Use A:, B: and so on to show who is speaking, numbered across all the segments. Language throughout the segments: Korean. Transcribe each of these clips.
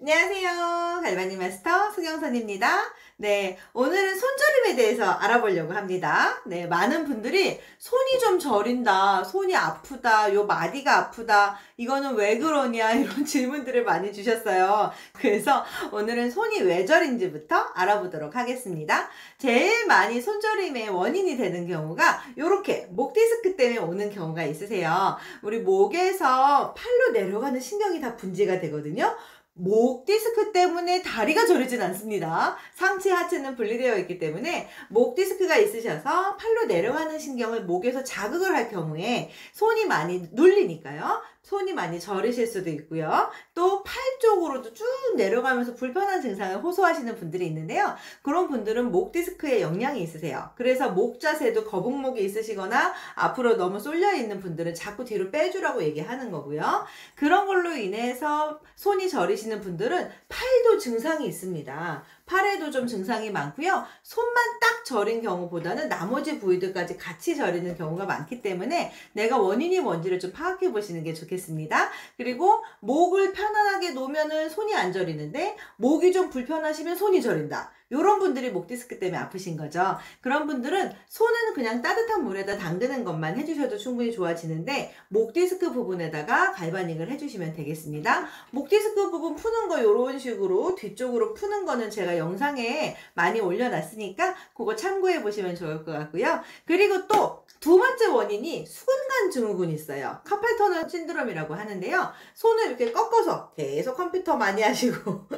A: 안녕하세요. 갈바니 마스터 수경선입니다. 네, 오늘은 손저림에 대해서 알아보려고 합니다. 네, 많은 분들이 손이 좀 저린다, 손이 아프다, 요 마디가 아프다, 이거는 왜 그러냐, 이런 질문들을 많이 주셨어요. 그래서 오늘은 손이 왜 저린지부터 알아보도록 하겠습니다. 제일 많이 손저림의 원인이 되는 경우가 요렇게 목 디스크 때문에 오는 경우가 있으세요. 우리 목에서 팔로 내려가는 신경이 다 분지가 되거든요. 목 디스크 때문에 다리가 저리진 않습니다. 상체 하체는 분리되어 있기 때문에 목 디스크가 있으셔서 팔로 내려가는 신경을 목에서 자극을 할 경우에 손이 많이 눌리니까요. 손이 많이 저리실 수도 있고요. 또 팔 쪽으로도 쭉 내려가면서 불편한 증상을 호소하시는 분들이 있는데요. 그런 분들은 목 디스크에 영향이 있으세요. 그래서 목 자세도 거북목이 있으시거나 앞으로 너무 쏠려 있는 분들은 자꾸 뒤로 빼주라고 얘기하는 거고요. 그런 걸로 인해서 손이 저리시는 분들은 팔도 증상이 있습니다. 팔에도 좀 증상이 많고요. 손만 딱 저린 경우보다는 나머지 부위들까지 같이 저리는 경우가 많기 때문에 내가 원인이 뭔지를 좀 파악해 보시는 게 좋겠습니다. 그리고 목을 편안하게 놓으면은 손이 안 저리는데 목이 좀 불편하시면 손이 저린다. 이런 분들이 목 디스크 때문에 아프신 거죠. 그런 분들은 손은 그냥 따뜻한 물에다 담그는 것만 해주셔도 충분히 좋아지는데 목 디스크 부분에다가 갈바닉을 해주시면 되겠습니다. 목 디스크 부분 푸는 거 이런 식으로 뒤쪽으로 푸는 거는 제가 영상에 많이 올려놨으니까 그거 참고해 보시면 좋을 것 같고요. 그리고 또 두 번째 원인이 수근관 증후군이 있어요. 카팔 터널 신드롬이라고 하는데요. 손을 이렇게 꺾어서 계속 컴퓨터 많이 하시고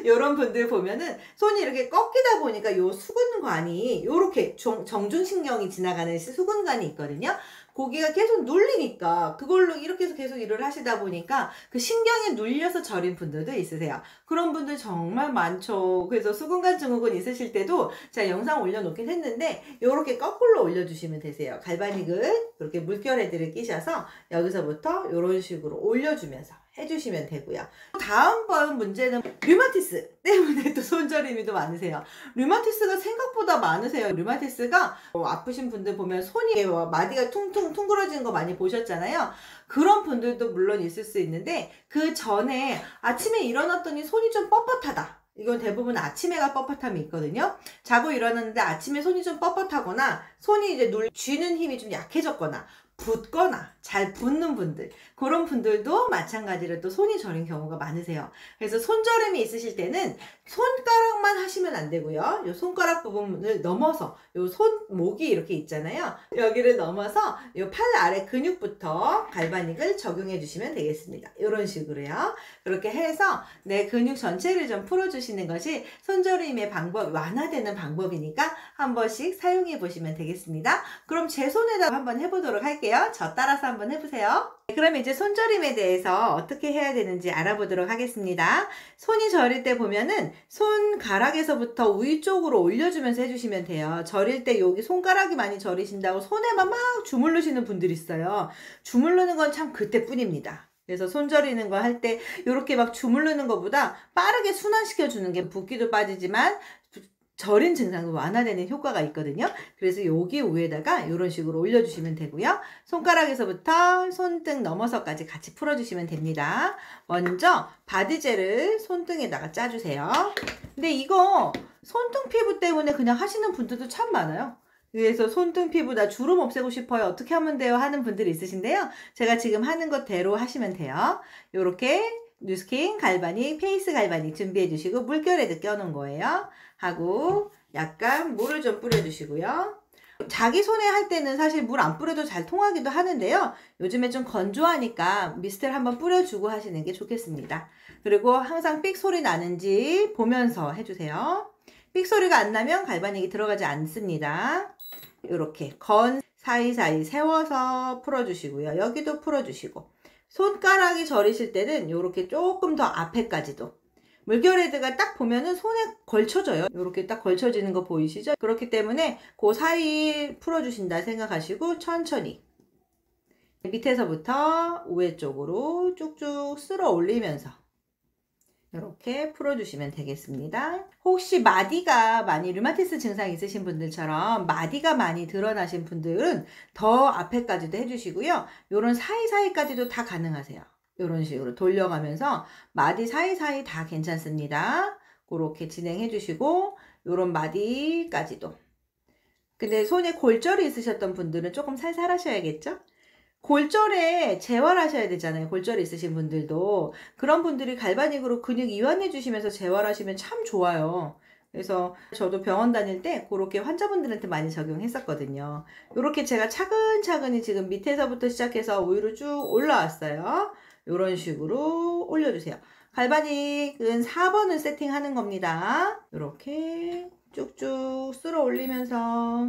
A: 이런 분들 보면은 손이 이렇게 꺾이다 보니까 요 수근관이 요렇게 정중신경이 지나가는 수근관이 있거든요. 거기가 계속 눌리니까 그걸로 이렇게 해서 계속 일을 하시다 보니까 그 신경이 눌려서 저린 분들도 있으세요. 그런 분들 정말 많죠. 그래서 수근관 증후군 있으실 때도 제가 영상 올려놓긴 했는데 요렇게 거꾸로 올려주시면 되세요. 갈바닉을 이렇게 물결헤드를 끼셔서 여기서부터 요런 식으로 올려주면서 해주시면 되고요. 다음번 문제는 류마티스 때문에 또 손저림이 더 많으세요. 류마티스가 생각보다 많으세요. 류마티스가 아프신 분들 보면 손이 마디가 퉁퉁 퉁그러지는 거 많이 보셨잖아요. 그런 분들도 물론 있을 수 있는데 그 전에 아침에 일어났더니 손이 좀 뻣뻣하다. 이건 대부분 아침에가 뻣뻣함이 있거든요. 자고 일어났는데 아침에 손이 좀 뻣뻣하거나 손이 이제 쥐는 힘이 좀 약해졌거나 붓거나 잘 붓는 분들, 그런 분들도 마찬가지로 또 손이 저린 경우가 많으세요. 그래서 손저림이 있으실 때는 손가락만 하시면 안 되고요. 요 손가락 부분을 넘어서 요 손목이 이렇게 있잖아요. 여기를 넘어서 요 팔 아래 근육부터 갈바닉을 적용해 주시면 되겠습니다. 이런 식으로요. 그렇게 해서 내 근육 전체를 좀 풀어주시는 것이 손저림의 방법, 완화되는 방법이니까 한 번씩 사용해 보시면 되겠습니다. 그럼 제 손에다가 한번 해보도록 할게요. 저 따라서 한번 해보세요. 그럼 이제 손저림에 대해서 어떻게 해야 되는지 알아보도록 하겠습니다. 손이 저릴 때 보면은 손가락에서부터 위쪽으로 올려주면서 해주시면 돼요. 저릴 때 여기 손가락이 많이 저리신다고 손에만 막 주물르시는 분들이 있어요. 주물르는 건 참 그때뿐입니다. 그래서 손 저리는 거 할 때 이렇게 막 주물르는 것보다 빠르게 순환시켜 주는 게 붓기도 빠지지만 저린 증상도 완화되는 효과가 있거든요. 그래서 여기 위에다가 이런 식으로 올려주시면 되고요. 손가락에서부터 손등 넘어서까지 같이 풀어주시면 됩니다. 먼저 바디젤을 손등에다가 짜주세요. 근데 이거 손등 피부 때문에 그냥 하시는 분들도 참 많아요. 그래서 손등 피부 나 주름 없애고 싶어요. 어떻게 하면 돼요? 하는 분들이 있으신데요. 제가 지금 하는 것대로 하시면 돼요. 요렇게 뉴스킨 갈바닉, 페이스 갈바닉 준비해 주시고 물결헤드 껴놓은 거예요. 하고 약간 물을 좀 뿌려주시고요. 자기 손에 할 때는 사실 물 안 뿌려도 잘 통하기도 하는데요. 요즘에 좀 건조하니까 미스트를 한번 뿌려주고 하시는 게 좋겠습니다. 그리고 항상 삑 소리 나는지 보면서 해주세요. 삑 소리가 안 나면 갈바닉이 들어가지 않습니다. 이렇게 건 사이사이 세워서 풀어주시고요. 여기도 풀어주시고 손가락이 저리실 때는 이렇게 조금 더 앞에까지도 물결헤드가 딱 보면은 손에 걸쳐져요. 이렇게 딱 걸쳐지는 거 보이시죠? 그렇기 때문에 그 사이 풀어주신다 생각하시고 천천히 밑에서부터 위에 쪽으로 쭉쭉 쓸어 올리면서 이렇게 풀어주시면 되겠습니다. 혹시 마디가 많이 류마티스 증상 있으신 분들처럼 마디가 많이 드러나신 분들은 더 앞에까지도 해주시고요. 요런 사이사이까지도 다 가능하세요. 이런 식으로 돌려가면서 마디 사이사이 다 괜찮습니다. 그렇게 진행해 주시고 요런 마디까지도. 근데 손에 골절이 있으셨던 분들은 조금 살살 하셔야겠죠? 골절에 재활하셔야 되잖아요. 골절이 있으신 분들도. 그런 분들이 갈바닉으로 근육 이완해 주시면서 재활하시면 참 좋아요. 그래서 저도 병원 다닐 때 그렇게 환자분들한테 많이 적용했었거든요. 이렇게 제가 차근차근히 지금 밑에서부터 시작해서 위로 쭉 올라왔어요. 이런 식으로 올려주세요. 갈바닉은 4번을 세팅하는 겁니다. 이렇게 쭉쭉 쓸어 올리면서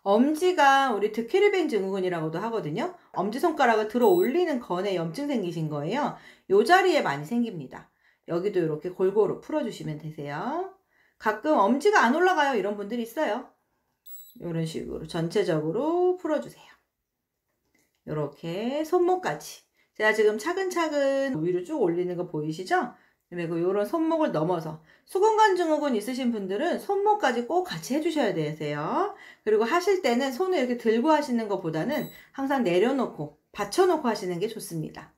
A: 엄지가 우리 드케르벤 증후군이라고도 하거든요. 엄지손가락을 들어 올리는 건에 염증 생기신 거예요. 요 자리에 많이 생깁니다. 여기도 이렇게 골고루 풀어주시면 되세요. 가끔 엄지가 안 올라가요. 이런 분들이 있어요. 이런 식으로 전체적으로 풀어주세요. 이렇게 손목까지. 제가 지금 차근차근 위로 쭉 올리는 거 보이시죠? 그리고 이런 손목을 넘어서 수근관 증후군 있으신 분들은 손목까지 꼭 같이 해주셔야 되세요. 그리고 하실 때는 손을 이렇게 들고 하시는 것보다는 항상 내려놓고 받쳐놓고 하시는 게 좋습니다.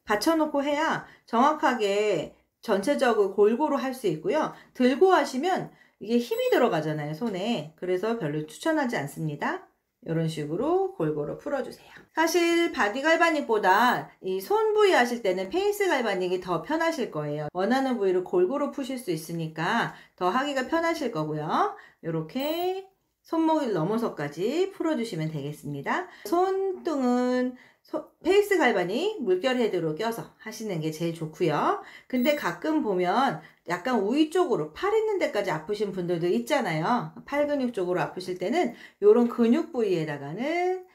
A: 받쳐놓고 해야 정확하게 전체적으로 골고루 할 수 있고요. 들고 하시면 이게 힘이 들어가잖아요, 손에. 그래서 별로 추천하지 않습니다. 이런 식으로 골고루 풀어주세요. 사실 바디 갈바닉보다 이 손 부위 하실 때는 페이스 갈바닉이 더 편하실 거예요. 원하는 부위를 골고루 푸실 수 있으니까 더 하기가 편하실 거고요. 이렇게 손목을 넘어서까지 풀어주시면 되겠습니다. 손등은 페이스 갈바닉 물결 헤드로 껴서 하시는 게 제일 좋고요. 근데 가끔 보면 약간 우위 쪽으로 팔 있는 데까지 아프신 분들도 있잖아요. 팔 근육 쪽으로 아프실 때는 이런 근육 부위에다가는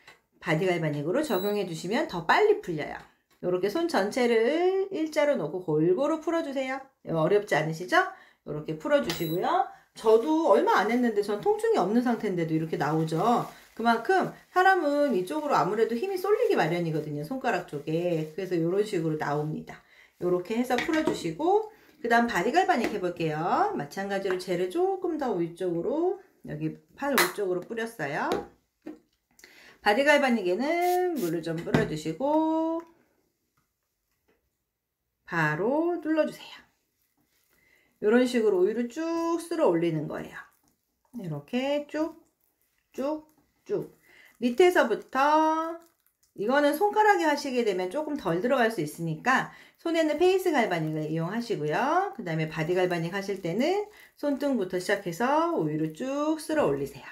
A: 바디 갈바닉으로 적용해 주시면 더 빨리 풀려요. 이렇게 손 전체를 일자로 놓고 골고루 풀어주세요. 어렵지 않으시죠? 이렇게 풀어주시고요. 저도 얼마 안 했는데 전 통증이 없는 상태인데도 이렇게 나오죠. 그만큼 사람은 이쪽으로 아무래도 힘이 쏠리기 마련이거든요. 손가락 쪽에. 그래서 이런 식으로 나옵니다. 이렇게 해서 풀어주시고 그 다음 바디 갈바닉 해볼게요. 마찬가지로 젤을 조금 더 위쪽으로 여기 팔 위쪽으로 뿌렸어요. 바디 갈바닉에는 물을 좀 뿌려주시고 바로 눌러주세요. 이런 식으로 오일을 쭉 쓸어 올리는 거예요. 이렇게 쭉 밑에서부터 이거는 손가락에 하시게 되면 조금 덜 들어갈 수 있으니까 손에는 페이스 갈바닉을 이용하시고요. 그 다음에 바디 갈바닉 하실 때는 손등부터 시작해서 위로 쭉 쓸어 올리세요.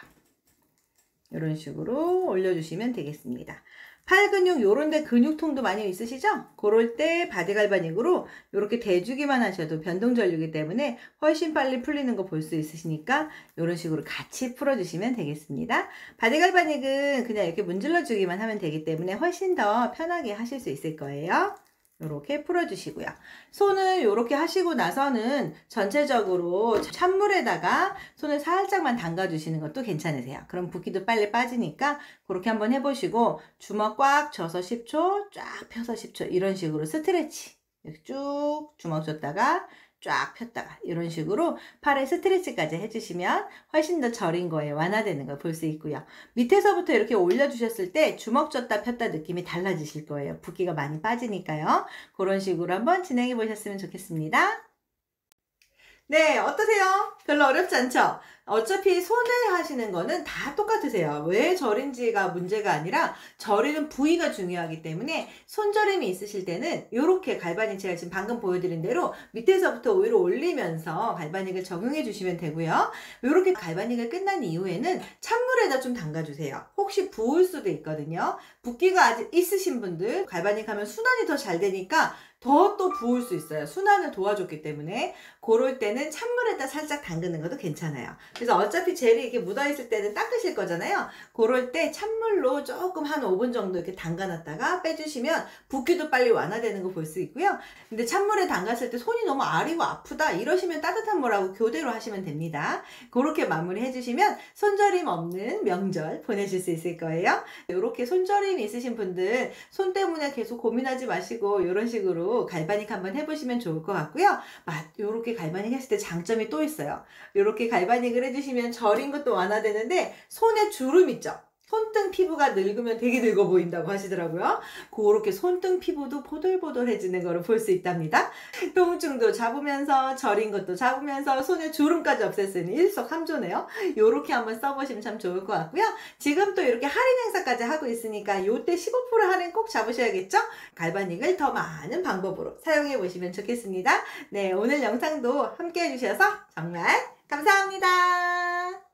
A: 이런 식으로 올려주시면 되겠습니다. 팔 근육 요런데 근육통도 많이 있으시죠? 그럴 때 바디 갈바닉으로 이렇게 대주기만 하셔도 변동 전류이기 때문에 훨씬 빨리 풀리는 거 볼 수 있으시니까 이런 식으로 같이 풀어주시면 되겠습니다. 바디 갈바닉은 그냥 이렇게 문질러 주기만 하면 되기 때문에 훨씬 더 편하게 하실 수 있을 거예요. 이렇게 풀어주시고요. 손을 이렇게 하시고 나서는 전체적으로 찬물에다가 손을 살짝만 담가주시는 것도 괜찮으세요. 그럼 붓기도 빨리 빠지니까 그렇게 한번 해보시고 주먹 꽉 져서 10초, 쫙 펴서 10초 이런 식으로 스트레치 이렇게 쭉 주먹 줬다가 쫙 폈다가 이런 식으로 팔에 스트레치까지 해주시면 훨씬 더 저린 거에 완화되는 걸 볼 수 있고요. 밑에서부터 이렇게 올려주셨을 때 주먹 줬다 폈다 느낌이 달라지실 거예요. 붓기가 많이 빠지니까요. 그런 식으로 한번 진행해 보셨으면 좋겠습니다. 네, 어떠세요? 별로 어렵지 않죠? 어차피 손에 하시는 거는 다 똑같으세요. 왜 저린지가 문제가 아니라 저리는 부위가 중요하기 때문에 손저림이 있으실 때는 이렇게 갈바닉 제가 지금 방금 보여드린 대로 밑에서부터 위로 올리면서 갈바닉을 적용해 주시면 되고요. 이렇게 갈바닉을 끝난 이후에는 찬물에다 좀 담가주세요. 혹시 부을 수도 있거든요. 붓기가 아직 있으신 분들 갈바닉 하면 순환이 더 잘 되니까 더 또 부을 수 있어요. 순환을 도와줬기 때문에 그럴 때는 찬물에다 살짝 담그는 것도 괜찮아요. 그래서 어차피 젤이 이렇게 묻어있을 때는 닦으실 거잖아요. 그럴 때 찬물로 조금 한 5분 정도 이렇게 담가놨다가 빼주시면 붓기도 빨리 완화되는 거 볼 수 있고요. 근데 찬물에 담갔을 때 손이 너무 아리고 아프다 이러시면 따뜻한 물하고 교대로 하시면 됩니다. 그렇게 마무리 해주시면 손저림 없는 명절 보내실 수 있을 거예요. 이렇게 손저림이 있으신 분들 손 때문에 계속 고민하지 마시고 이런 식으로 갈바닉 한번 해보시면 좋을 것 같고요. 이렇게 갈바닉 했을 때 장점이 또 있어요. 이렇게 갈바닉을 해주시면 저린 것도 완화되는데 손에 주름 있죠? 손등 피부가 늙으면 되게 늙어 보인다고 하시더라고요. 그렇게 손등 피부도 보들보들해지는 거를 볼 수 있답니다. 통증도 잡으면서 저린 것도 잡으면서 손에 주름까지 없앨 수 있는 일석삼조네요. 요렇게 한번 써보시면 참 좋을 것 같고요. 지금 또 이렇게 할인 행사까지 하고 있으니까 요때 15% 할인 꼭 잡으셔야겠죠? 갈바닉을 더 많은 방법으로 사용해 보시면 좋겠습니다. 네, 오늘 영상도 함께 해주셔서 정말 감사합니다.